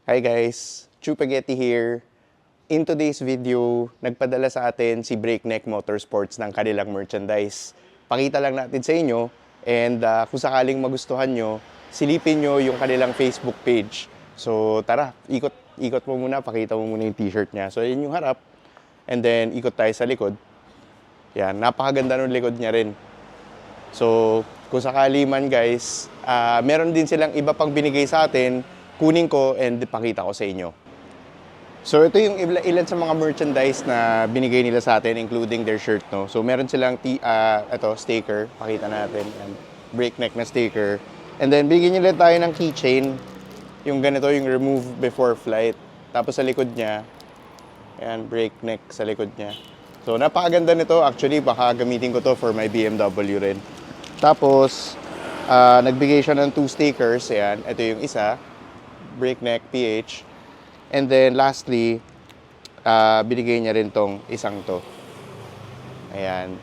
Hi guys, Chupageti here. In today's video, nagpadala sa atin si Breakneck Motorsports ng kanilang merchandise. Pakita lang natin sa inyo and kung sakaling magustuhan nyo, silipin nyo yung kanilang Facebook page. So tara, ikot mo muna, pakita mo muna yung t-shirt niya. So yun yung harap and then ikot tayo sa likod. Yan, napakaganda ng likod niya rin. So kung sakali man guys, meron din silang iba pang binigay sa atin, kunin ko and pakita ko sa inyo. So ito yung ilan sa mga merchandise na binigay nila sa atin, including their shirt, no. So meron silang sticker, pakita natin, and Breakneck na sticker. And then bigyan nila tayo ng keychain, yung ganito, yung remove before flight. Tapos sa likod niya, ayan, Breakneck sa likod niya. So napakaganda nito, actually baka gamitin ko to for my BMW rin. Tapos nagbigay siya ng 2 stickers, ayan, ito yung isa, Breakneck PH. And then lastly, binigay niya rin tong isang to. Ayan.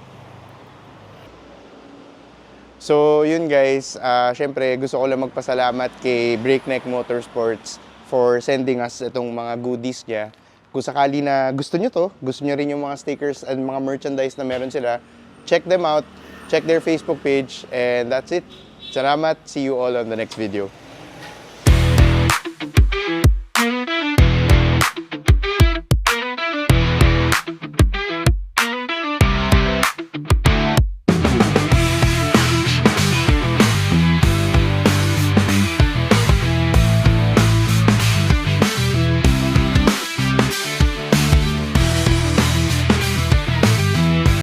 So yun guys, syempre gusto ko lang magpasalamat kay Breakneck Motorsports for sending us itong mga goodies niya. Kung sakali na gusto nyo to, gusto nyo rin yung mga stickers and mga merchandise na meron sila, check them out, check their Facebook page, and that's it. Salamat, see you all on the next video.